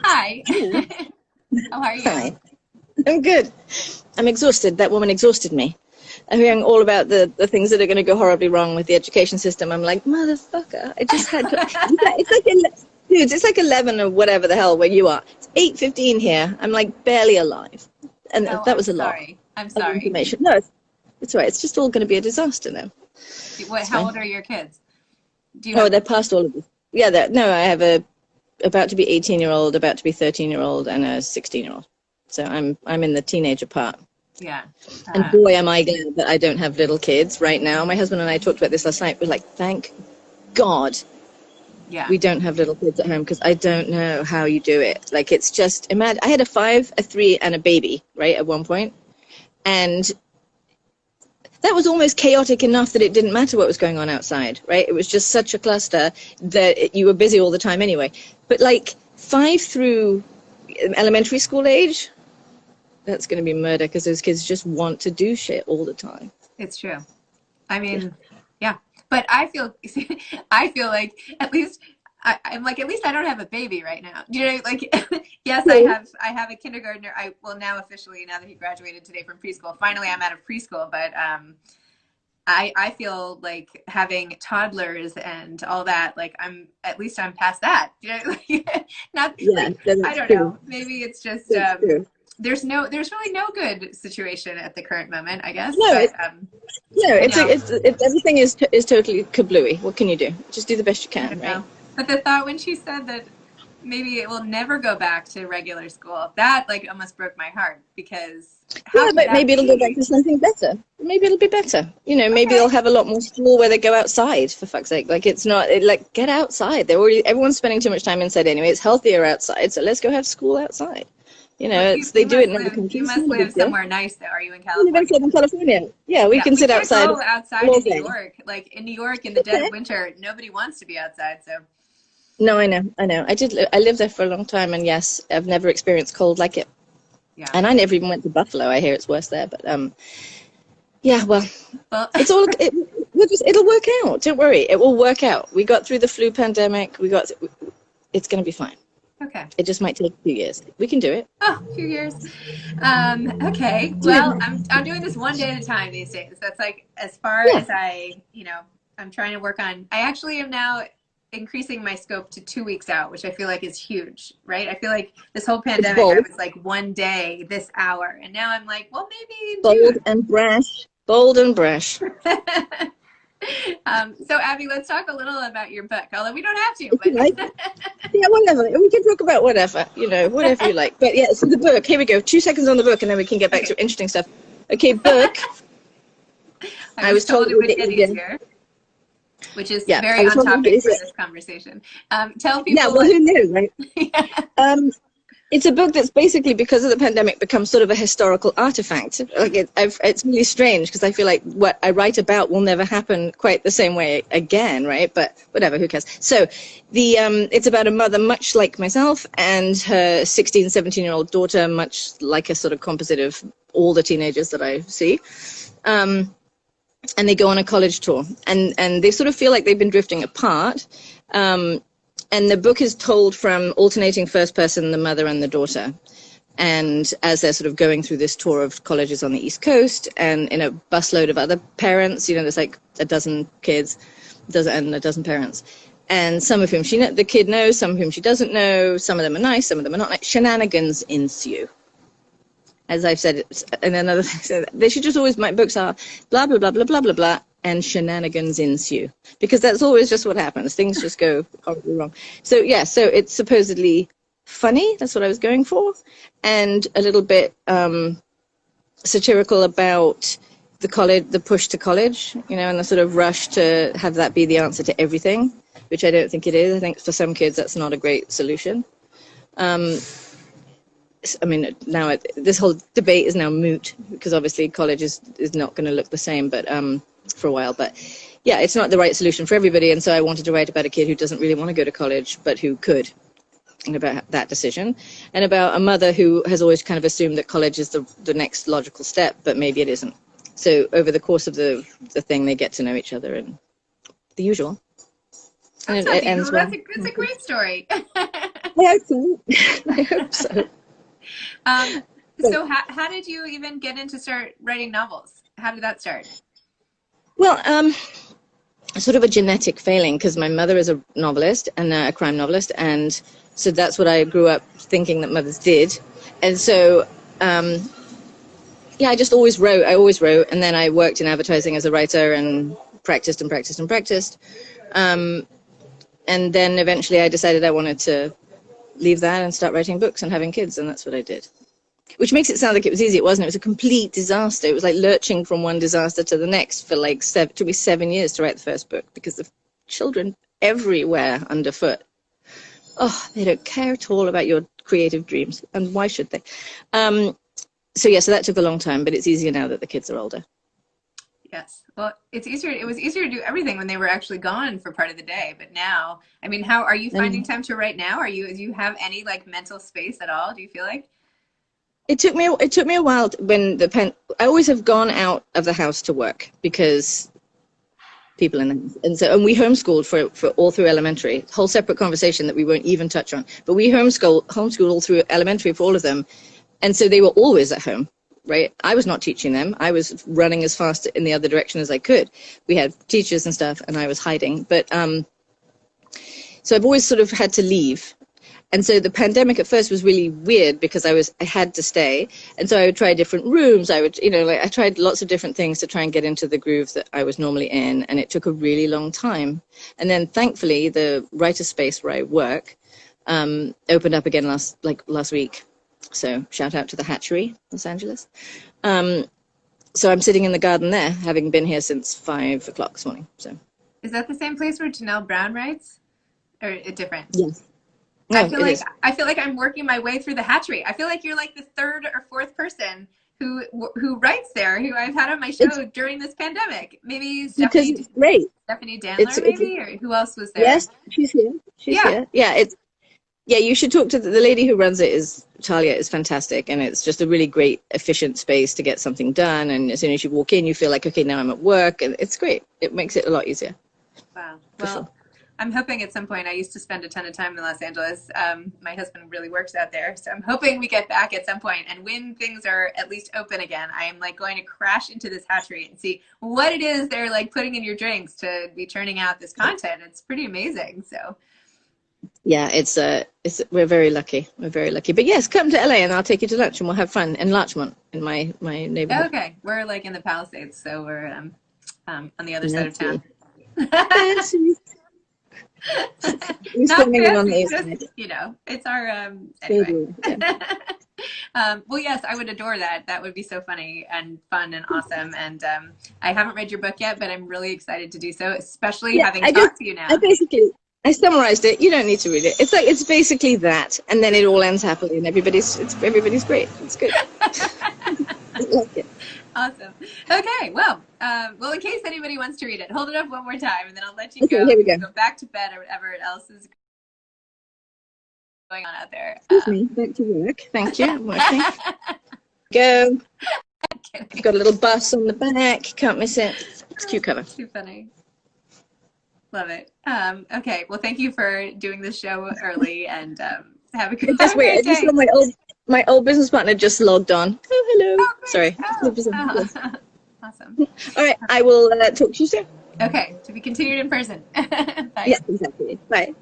Hi. Hello. How are you? Hi. I'm good. I'm exhausted. That woman exhausted me. I'm hearing all about the things that are going to go horribly wrong with the education system. I'm like, motherfucker, I just had to. It's like, dude, it's like 11 or whatever the hell where you are. It's 8:15 here. I'm like barely alive. And Oh, that I'm was a lot sorry. I'm of sorry. information. No, it's all right. It's just all going to be a disaster now. What, It's how fine. old are your kids? Do you Oh, have they're kids? past all of this. Yeah, no, I have a about to be 18-year-old, about to be 13-year-old, and a 16-year-old. So I'm in the teenager part. Yeah. And Uh, boy, am I glad that I don't have little kids right now. My husband and I talked about this last night. We're like, thank God yeah. we don't have little kids at home because I don't know how you do it. Like, it's just, imagine, I had a 5, a 3, and a baby, right, at one point. And that was almost chaotic enough that it didn't matter what was going on outside, right? It was just such a cluster that you were busy all the time anyway. But like 5 through elementary school age, that's going to be murder because those kids just want to do shit all the time. It's true. I Yeah. mean, yeah. But I feel, I feel like at least I'm like, at least I don't have a baby right now. You know, like, yes, I have a kindergartner. Well, now officially, now that he graduated today from preschool, finally I'm out of preschool. But I feel like having toddlers and all that, like at least I'm past that. You know, like, not Yeah, like, I that's don't true. know. Maybe it's just That's true. there's really no good situation at the current moment, I guess. No, But you know, it's everything is totally kablooey. What can you do? Just do the best you I can, don't right? know. But the thought when she said that maybe it will never go back to regular school, that like almost broke my heart because how Yeah, could but that maybe it'll go back be? to something better. Maybe it'll be better. You know, maybe they'll Okay. have a lot more school where they go outside. For fuck's sake, like it's not like get outside. Everyone's spending too much time inside anyway. It's healthier outside, so let's go have school outside. You know, But it's they do it in other you countries. It's must not a live big deal. somewhere nice though. Are you in We live in California? Southern California. Yeah, we Yeah, can we sit can't outside go outside all in New day. York. Like in New York in the dead Okay. of winter, nobody wants to be outside. So No, I know, I know. I lived there for a long time, and yes, I've never experienced cold like it. yeah. And I never even went to Buffalo. I hear it's worse there, but yeah. Well, Well, it's all it'll work out. Don't worry, it will work out. We got through the flu pandemic. It's going to be fine. okay. It just might take a few years. We can do it. Oh, a few years. Okay. Well, Yeah, I'm doing this one day at a time these days. That's like as far yeah. as I'm trying to work on. I actually am now increasing my scope to 2 weeks out, which I feel like is huge, right? I feel like this whole It's pandemic, I bold, was like one day, this hour, and now I'm like, well, maybe bold and brash, bold and brash. June. So Abby, let's talk a little about your book, although we don't have to, If you like. but Yeah, whatever. We can talk about whatever, you know, whatever you like. But yeah, so the book. Here we go. 2 seconds on the book, and then we can get back okay. to interesting stuff. Okay, book. I I was was told told it it would would get get easier. easier, which is Yeah, I very was on told it would get topic for easier. this conversation. Tell Yeah, people well, what. who knew, right? Yeah. Um, it's a book that's basically, because of the pandemic, become sort of a historical artifact. Like it's really strange because I feel like what I write about will never happen quite the same way again, right? But whatever, who cares? So it's about a mother much like myself and her 16, 17-year-old daughter, much like a sort of composite of all the teenagers that I see. And they go on a college tour, and they sort of feel like they've been drifting apart. And the book is told from alternating first person, the mother and the daughter. And as they're sort of going through this tour of colleges on the East Coast and in a busload of other parents, you know, there's like a dozen kids and a dozen parents. And some of whom the kid knows, some of whom she doesn't know, some of them are nice, some of them are not nice. Shenanigans ensue. As I've said, and another thing, they should just always, my books are blah, blah, blah, blah, blah, blah, blah, and shenanigans ensue. Because that's always just what happens. Things just go horribly wrong. So, yeah, so it's supposedly funny. That's what I was going for. And a little bit satirical about the push to college, you know, and the sort of rush to have that be the answer to everything, which I don't think it is. I think for some kids that's not a great solution. I mean, now this whole debate is now moot because obviously college is not going to look the same, but for a while. But yeah, it's not the right solution for everybody. And so I wanted to write about a kid who doesn't really want to go to college, but who could, and about that decision, and about a mother who has always kind of assumed that college is the next logical step, but maybe it isn't. So over the course of the thing, they get to know each other and the usual. That's And not it the ends usual. well. It's a great story. hope so. I hope so. So how did you even get into start writing novels? How did that start? Well, sort of a genetic failing, because my mother is a novelist and a crime novelist, and so that's what I grew up thinking that mothers did. And so yeah, I just always wrote. I always wrote, and then I worked in advertising as a writer and practiced and practiced and practiced. And then eventually I decided I wanted to leave that and start writing books and having kids, and that's what I did. Which makes it sound like it was easy. It wasn't. It was a complete disaster. It was like lurching from one disaster to the next for like 7 years to write the first book, because the children everywhere underfoot. Oh, they don't care at all about your creative dreams, and why should they? So yeah, so that took a long time, but it's easier now that the kids are older. Yes. Well, it's easier. It was easier to do everything when they were actually gone for part of the day. But now, I mean, how are you finding time to write now? Do you have any like mental space at all? Do you feel like? It took me a while when I always have gone out of the house to work because people in the house. And we homeschooled for all through elementary, whole separate conversation that we won't even touch on. But we homeschooled all through elementary for all of them. And so they were always at home, right? I was not teaching them. I was running as fast in the other direction as I could. We had teachers and stuff, and I was hiding. But so I've always sort of had to leave. And so the pandemic at first was really weird because I had to stay. And so I would try different rooms. I would, I tried lots of different things to try and get into the groove that I was normally in. And it took a really long time. And then thankfully, the writer space where I work opened up again last week. So shout out to the Hatchery, Los Angeles. So I'm sitting in the garden there, having been here since 5 o'clock this morning. So is that the same place where Janelle Brown writes, or a different? Yes. No, I feel like I'm working my way through the Hatchery. I feel like you're like the third or fourth person who writes there, who I've had on my show during this pandemic. Maybe because it's great. Stephanie Dandler, maybe, or who else was there? Yes, she's here. She's here. Yeah, yeah, you should talk to the lady who runs it. Talia is fantastic, and it's just a really great, efficient space to get something done. And as soon as you walk in, you feel like, okay, now I'm at work, and it's great. It makes it a lot easier. Wow. Well, I'm hoping at some point. I used to spend a ton of time in Los Angeles. My husband really works out there, so I'm hoping we get back at some point. And when things are at least open again, I am like going to crash into this Hatchery and see what it is they're like putting in your drinks to be churning out this content. It's pretty amazing. So. Yeah, we're very lucky. We're very lucky. But yes, come to LA and I'll take you to lunch and we'll have fun in Larchmont, in my neighborhood. Okay, we're like in the Palisades, so we're on the other side of town. Fancy. Not fancy, just, it's our anyway. Well, yes, I would adore that. That would be so funny and fun and awesome. And I haven't read your book yet, but I'm really excited to do so, especially having talked to you now. I summarized it. You don't need to read it. It's basically that, and then it all ends happily, and everybody's great. It's good. I like it. Awesome. Okay. Well, in case anybody wants to read it, hold it up one more time, and then I'll let you go. Here we go. Go back to bed or whatever else is going on out there. Excuse me. Back to work. Thank you. I'm working. Go. I've got a little bus on the back. Can't miss it. It's cute cover. Too funny. Love it. Okay. Well, thank you for doing this show early, and have a good day. I just saw my old business partner just logged on. Oh, hello. Oh, sorry. Awesome. All right. I will talk to you soon. Okay. To be continued in person. Bye. Yeah, exactly. Bye.